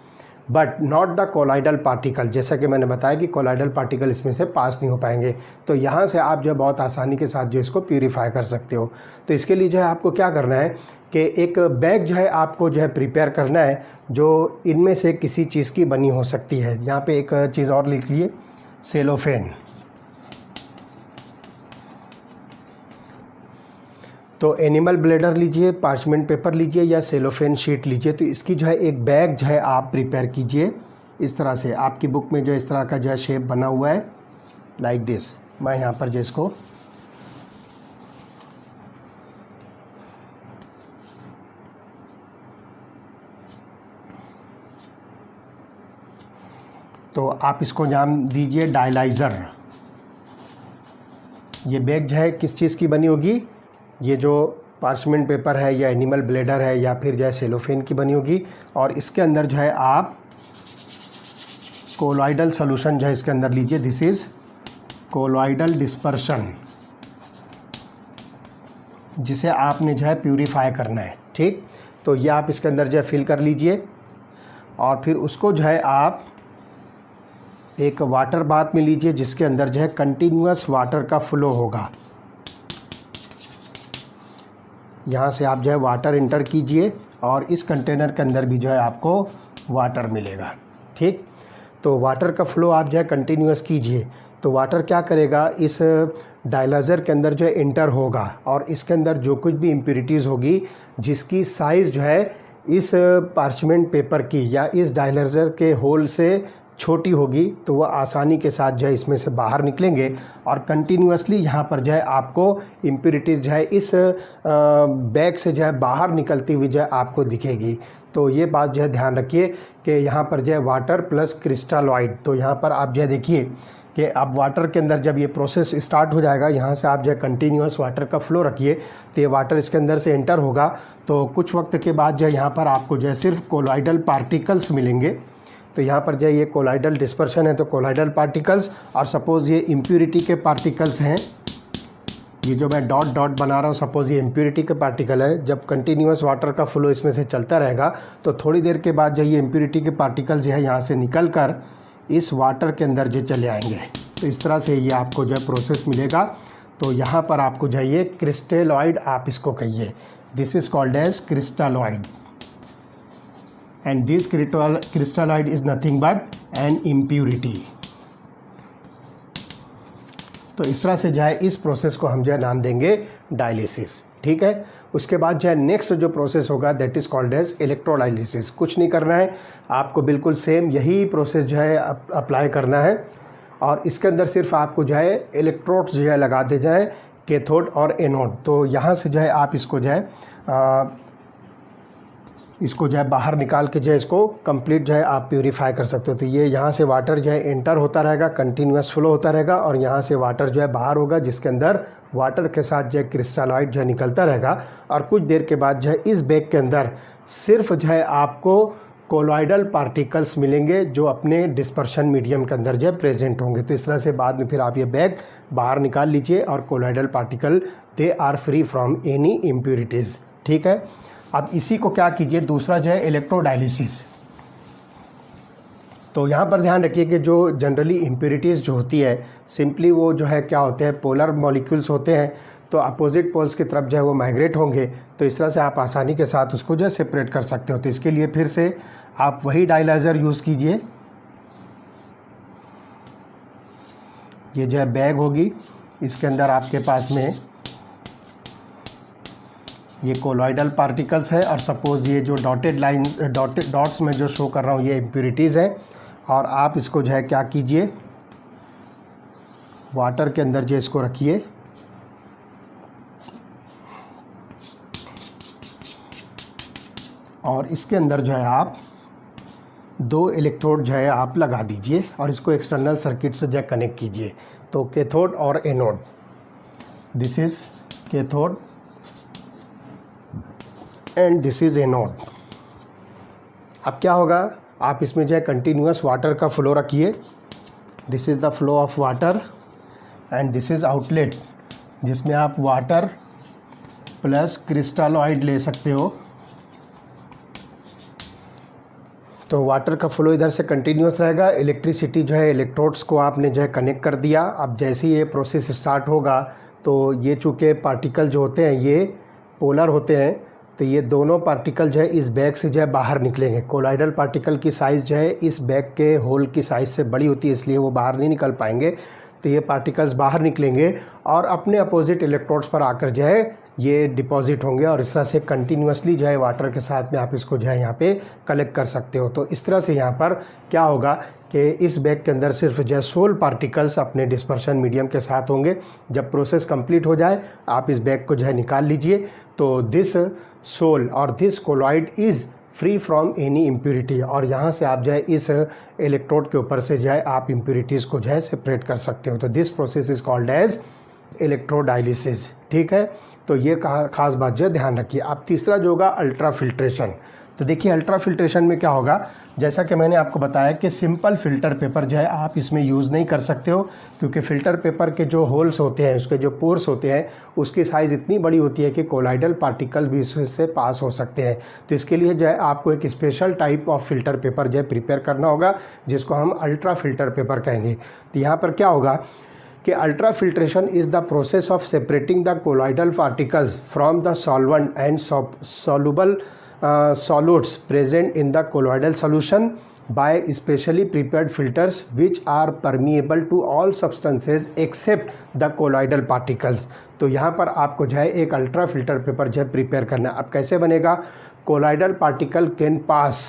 but not the colloidal particle. जैसा कि मैंने बताया कि colloidal particle इसमें से पास नहीं हो पाएंगे। तो यहाँ से आप जो है बहुत आसानी के साथ जो इसको प्यूरीफाई कर सकते हो। तो इसके लिए जो है आपको क्या करना है कि एक बैग जो है आपको जो है प्रिपेयर करना है जो इनमें से किसी चीज़ की बनी हो सकती है। यहाँ पे एक चीज़ और लिख लिए, सेलोफेन। तो एनिमल ब्लेडर लीजिए, पार्चमेंट पेपर लीजिए या सेलोफेन शीट लीजिए। तो इसकी जो है एक बैग जो है आप प्रिपेयर कीजिए इस तरह से। आपकी बुक में जो इस तरह का जो है शेप बना हुआ है लाइक दिस। मैं यहाँ पर जो इसको तो आप इसको नाम दीजिए डायलाइज़र। ये बैग जो है किस चीज़ की बनी होगी, ये जो पार्चमेंट पेपर है या एनिमल ब्लेडर है या फिर जो है सेलोफेन की बनी होगी। और इसके अंदर जो है आप कोलॉइडल सॉल्यूशन जो है इसके अंदर लीजिए। दिस इज़ कोलॉइडल डिस्पर्शन, जिसे आपने जो है प्यूरीफाई करना है। ठीक, तो ये आप इसके अंदर जो है फिल कर लीजिए और फिर उसको जो है आप एक वाटर बाथ में लीजिए जिसके अंदर जो है कंटिन्यूअस वाटर का फ्लो होगा। यहाँ से आप जो है वाटर इंटर कीजिए और इस कंटेनर के अंदर भी जो है आपको वाटर मिलेगा। ठीक, तो वाटर का फ्लो आप जो है कंटिन्यूअस कीजिए। तो वाटर क्या करेगा, इस डायलाइज़र के अंदर जो है इंटर होगा और इसके अंदर जो कुछ भी इम्प्यूरिटीज़ होगी जिसकी साइज़ जो है इस पार्चमेंट पेपर की या इस डायलाइज़र के होल से छोटी होगी, तो वह आसानी के साथ जो है इसमें से बाहर निकलेंगे और कंटिन्यूअसली यहाँ पर जो है आपको इम्प्यूरिटीज़ जो है इस बैग से जो है बाहर निकलती हुई जो है आपको दिखेगी। तो ये बात जो है ध्यान रखिए कि यहाँ पर जो है वाटर प्लस क्रिस्टलॉइड। तो यहाँ पर आप जो है देखिए कि अब वाटर के अंदर जब ये प्रोसेस स्टार्ट हो जाएगा, यहाँ से आप जो है कंटिन्यूअस वाटर का फ्लो रखिए तो ये वाटर इसके अंदर से एंटर होगा। तो कुछ वक्त के बाद जो है यहाँ पर आपको जो है सिर्फ कोलॉइडल पार्टिकल्स मिलेंगे। तो यहाँ पर जो ये कोलॉइडल डिस्पर्शन है तो कोलॉइडल पार्टिकल्स, और सपोज़ ये इम्प्यूरिटी के पार्टिकल्स हैं, ये जो मैं डॉट डॉट बना रहा हूँ सपोज़ ये इम्प्यूरिटी के पार्टिकल है। जब कंटिन्यूअस वाटर का फ्लो इसमें से चलता रहेगा तो थोड़ी देर के बाद जो ये इम्प्यूरिटी के पार्टिकल जो है यहाँ से निकल कर इस वाटर के अंदर जो चले आएंगे। तो इस तरह से ये आपको जो है प्रोसेस मिलेगा। तो यहाँ पर आपको जो है ये क्रिस्टलॉइड आप इसको कहिए, this is called as crystalloid and this crystalloid is nothing but an impurity। तो इस तरह से जो है इस प्रोसेस को हम जो है नाम देंगे डायलिसिस। ठीक है, उसके बाद जो है नेक्स्ट जो प्रोसेस होगा that is called as electrodialysis. कुछ नहीं करना है आपको, बिल्कुल सेम यही प्रोसेस जो है अप्लाई करना है और इसके अंदर सिर्फ आपको जो है इलेक्ट्रोड्स जो है लगा दे जाए, कैथोड और एनोड। तो यहाँ से जो है आप इसको जो है बाहर निकाल के जो है इसको कंप्लीट जो है आप प्यूरीफाई कर सकते हो। तो ये यहाँ से वाटर जो है एंटर होता रहेगा, कंटिन्यूअस फ्लो होता रहेगा और यहाँ से वाटर जो है बाहर होगा जिसके अंदर वाटर के साथ जो है क्रिस्टलॉइड जो है निकलता रहेगा। और कुछ देर के बाद जो है इस बैग के अंदर सिर्फ जो है आपको कोलॉइडल पार्टिकल्स मिलेंगे जो अपने डिस्पर्शन मीडियम के अंदर जो है प्रेजेंट होंगे। तो इस तरह से बाद में फिर आप ये बैग बाहर निकाल लीजिए और colloidal particle they are free from any impurities. ठीक है, अब इसी को क्या कीजिए, दूसरा जो है इलेक्ट्रोडायलिसिस। तो यहाँ पर ध्यान रखिए कि जो जनरली इम्प्यूरिटीज़ जो होती है सिंपली वो जो है क्या होते हैं, पोलर मॉलिक्यूल्स होते हैं। तो अपोजिट पोल्स की तरफ जो है वो माइग्रेट होंगे। तो इस तरह से आप आसानी के साथ उसको जो है सेपरेट कर सकते हो। तो इसके लिए फिर से आप वही डायलाइज़र यूज़ कीजिए। ये जो है बैग होगी, इसके अंदर आपके पास में ये कोलॉइडल पार्टिकल्स है, और सपोज़ ये जो डॉटेड लाइन्स डॉट्स में जो शो कर रहा हूँ ये इम्प्यूरिटीज़ है। और आप इसको जो है क्या कीजिए, वाटर के अंदर जो इसको रखिए, और इसके अंदर जो है आप 2 इलेक्ट्रोड जो है आप लगा दीजिए और इसको एक्सटर्नल सर्किट से जो है कनेक्ट कीजिए। तो कैथोड और anode, this is cathode and this is anode. अब क्या होगा, आप इसमें जो है कंटिन्यूअस वाटर का फ्लो रखिए, this is the flow of water and this is outlet, जिसमें आप वाटर प्लस क्रिस्टलॉइड ले सकते हो। तो वाटर का फ्लो इधर से कंटिन्यूअस रहेगा, इलेक्ट्रिसिटी जो है इलेक्ट्रोड्स को आपने जो है कनेक्ट कर दिया। अब जैसे ही ये प्रोसेस स्टार्ट होगा तो ये चूँकि पार्टिकल जो होते हैं ये पोलर होते हैं, तो ये दोनों पार्टिकल जो है इस बैग से जो है बाहर निकलेंगे। कोलॉइडल पार्टिकल की साइज़ जो है इस बैग के होल की साइज़ से बड़ी होती है, इसलिए वो बाहर नहीं निकल पाएंगे। तो ये पार्टिकल्स बाहर निकलेंगे और अपने अपोजिट इलेक्ट्रोड्स पर आकर जो है ये डिपॉजिट होंगे, और इस तरह से कंटिन्यूअसली जो है वाटर के साथ में आप इसको जो है यहाँ पे कलेक्ट कर सकते हो। तो इस तरह से यहाँ पर क्या होगा कि इस बैग के अंदर सिर्फ जो है सोल पार्टिकल्स अपने डिस्पर्शन मीडियम के साथ होंगे। जब प्रोसेस कंप्लीट हो जाए आप इस बैग को जो है निकाल लीजिए। तो दिस सोल और this colloid is free from any impurity, और यहाँ से आप जो है इस इलेक्ट्रोड के ऊपर से जो है आप इम्प्यूरिटीज़ को जो है सेपरेट कर सकते हो। तो this process is called as electrodialysis. ठीक है, तो ये खास बात जो है ध्यान रखिए। अब तीसरा जो होगा अल्ट्रा फिल्ट्रेशन। तो देखिए अल्ट्रा फिल्ट्रेशन में क्या होगा, जैसा कि मैंने आपको बताया कि सिंपल फ़िल्टर पेपर जो है आप इसमें यूज़ नहीं कर सकते हो, क्योंकि फ़िल्टर पेपर के जो होल्स होते हैं, उसके जो पोर्स होते हैं, उसकी साइज़ इतनी बड़ी होती है कि कोलॉइडल पार्टिकल भी इससे पास हो सकते हैं। तो इसके लिए जो है आपको एक special type of filter paper जो है प्रिपेयर करना होगा, जिसको हम अल्ट्रा फिल्टर पेपर कहेंगे। तो यहाँ पर क्या होगा कि ultra filtration is the process of separating the colloidal particles from the solvent and soluble solutes present in the colloidal solution by specially prepared filters which are permeable to all substances except the colloidal particles। तो यहाँ पर आपको जो है एक ultra filter paper जो है prepare करना है। अब कैसे बनेगा, colloidal particle can pass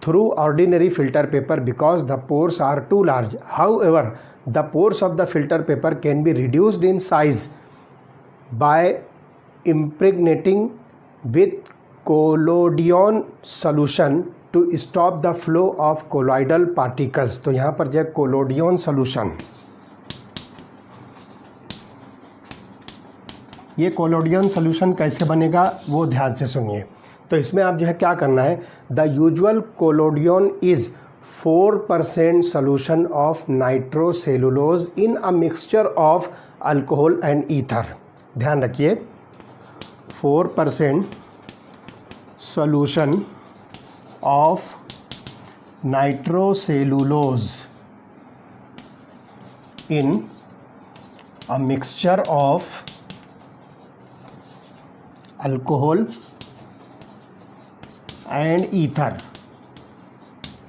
through ordinary filter paper because the pores are too large. However, the pores of the filter paper can be reduced in size by impregnating with collodion solution to stop the flow of colloidal particles। तो यहाँ पर जो है collodion solution, ये collodion solution कैसे बनेगा वो ध्यान से सुनिए। तो इसमें आप जो है क्या करना है, the usual collodion is 4% solution of nitrocellulose in a mixture of alcohol and ether। ध्यान रखिए 4% solution of nitrocellulose in a mixture of alcohol and ether.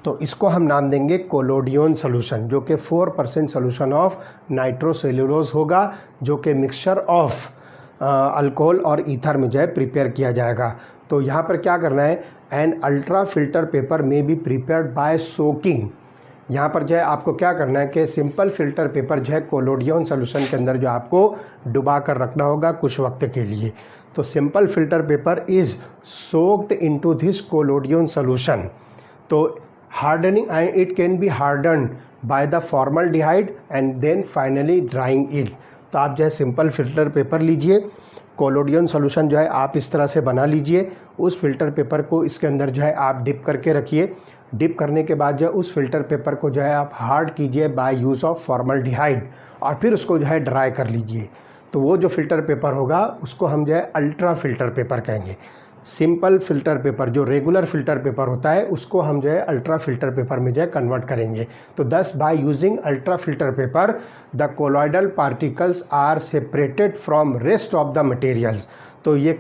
तो इसको हम नाम देंगे कोलोडियन सोल्यूशन, जो कि 4% सोल्यूशन ऑफ नाइट्रोसेल्यूलोज होगा, जो कि मिक्सचर ऑफ अल्कोहल और ईथर में जो है प्रिपेयर किया जाएगा। तो यहाँ पर क्या करना है, एन अल्ट्रा फिल्टर पेपर में बी प्रिपेयर्ड बाय सोकिंग। यहाँ पर जो है आपको क्या करना है कि सिंपल फिल्टर पेपर जो है कोलोडियन सोल्यूशन के अंदर जो आपको डुबा कर रखना होगा कुछ वक्त के लिए। तो simple filter paper is soaked into this collodion solution. तो hardening, it can be hardened by the formaldehyde and then finally drying it. तो आप जो है सिंपल फिल्टर पेपर लीजिए, कोलोडियन सोल्यूशन जो है आप इस तरह से बना लीजिए, उस फिल्टर पेपर को इसके अंदर जो है आप डिप करके रखिए। डिप करने के बाद जो है उस फिल्टर पेपर को जो है आप हार्ड कीजिए बाय यूज़ ऑफ फॉर्मल्डिहाइड, और फिर उसको जो है ड्राई कर लीजिए। तो वो जो फिल्टर पेपर होगा उसको हम जो है अल्ट्रा फिल्टर पेपर कहेंगे। सिंपल फिल्टर पेपर जो रेगुलर फिल्टर पेपर होता है उसको हम जो है अल्ट्रा फिल्टर पेपर में जो है कन्वर्ट करेंगे। तो thus by using ultra filter paper the colloidal particles are separated from rest of the materials. तो ये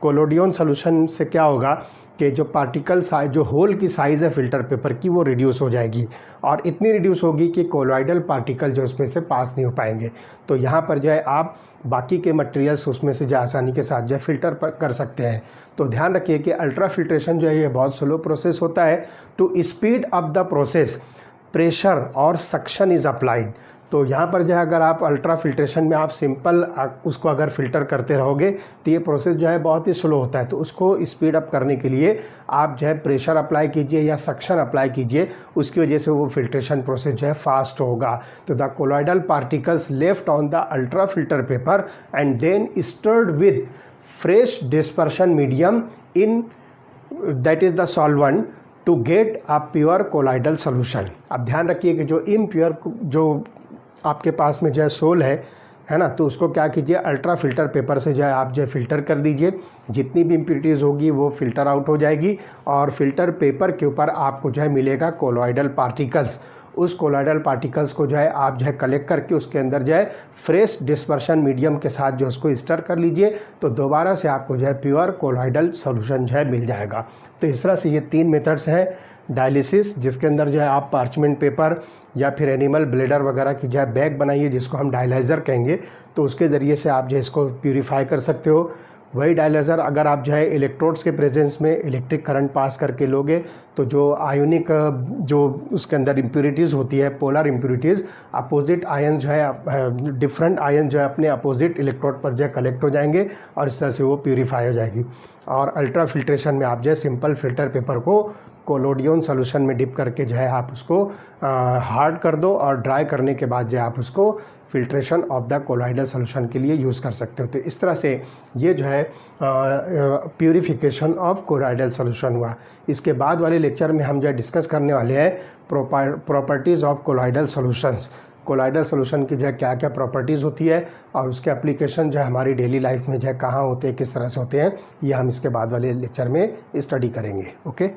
कोलोडियन सोल्यूशन से क्या होगा कि जो पार्टिकल साइज, जो होल की साइज़ है फ़िल्टर पेपर की, वो रिड्यूस हो जाएगी और इतनी रिड्यूस होगी कि कोलॉइडल पार्टिकल जो उसमें से पास नहीं हो पाएंगे। तो यहाँ पर जो है आप बाकी के मटेरियल्स उसमें से जो आसानी के साथ जो है फ़िल्टर कर सकते हैं। तो ध्यान रखिए कि अल्ट्रा फिल्ट्रेशन जो है ये बहुत स्लो प्रोसेस होता है। To speed up the process pressure और सक्शन इज़ अप्लाइड। तो यहाँ पर जो है अगर आप अल्ट्रा फिल्ट्रेशन में आप सिंपल उसको अगर फ़िल्टर करते रहोगे तो ये प्रोसेस जो है बहुत ही स्लो होता है। तो उसको स्पीड अप करने के लिए आप जो है प्रेशर अप्लाई कीजिए या सक्शन अप्लाई कीजिए, उसकी वजह से वो फिल्ट्रेशन प्रोसेस जो है फास्ट होगा। तो the colloidal particles left on the ultra filter paper and then stirred with fresh dispersion medium in that is the solvent to get a pure colloidal solution. अब ध्यान रखिए कि जो इम्प्योर जो आपके पास में जो है सोल है ना, तो उसको क्या कीजिए, अल्ट्रा फिल्टर पेपर से जो है आप जो है फ़िल्टर कर दीजिए। जितनी भी इम्प्योरिटीज़ होगी वो फ़िल्टर आउट हो जाएगी और फिल्टर पेपर के ऊपर आपको जो है मिलेगा कोलॉइडल पार्टिकल्स। उस कोलॉइडल पार्टिकल्स को जो है आप जो है कलेक्ट करके उसके अंदर जो है फ्रेश डिस्पर्शन मीडियम के साथ जो उसको स्टर कर लीजिए, तो दोबारा से आपको जो है प्योर कोलॉइडल सॉल्यूशन जो है मिल जाएगा। तो इस तरह से ये 3 मेथड्स हैं। डायलिसिस, जिसके अंदर जो है आप पार्चमेंट पेपर या फिर एनिमल ब्लेडर वगैरह की जो है बैग बनाइए, जिसको हम डायलाइज़र कहेंगे, तो उसके ज़रिए से आप जो है इसको प्यूरीफाई कर सकते हो। वही डायलाइज़र अगर आप जो है इलेक्ट्रोड्स के प्रेजेंस में इलेक्ट्रिक करंट पास करके लोगे तो जो आयोनिक जो उसके अंदर इम्प्यूरिटीज़ होती है, पोलर इम्प्यूरिटीज़, अपोजिट आयन जो है डिफरेंट आयन जो है अपने अपोजिट इलेक्ट्रोड पर जो है कलेक्ट हो जाएंगे और इस तरह से वो प्यूरीफाई हो जाएगी। और अल्ट्रा फिल्ट्रेशन में आप जो है सिंपल फिल्टर पेपर को कोलोडियन सोल्यूशन में डिप करके जो है आप उसको हार्ड कर दो और ड्राई करने के बाद जो है आप उसको filtration of the colloidal solution के लिए यूज़ कर सकते हो। तो इस तरह से ये जो है प्यूरिफिकेशन ऑफ कोलॉइडल सोल्यूशन हुआ। इसके बाद वाले लेक्चर में हम जो है डिस्कस करने वाले हैं properties of colloidal solutions. Colloidal solution की जो है क्या क्या प्रॉपर्टीज़ होती है और उसके एप्लीकेशन जो है हमारी डेली लाइफ में जो है कहाँ होते हैं, किस तरह से होते हैं, ये हम इसके बाद वाले लेक्चर में स्टडी करेंगे। ओके।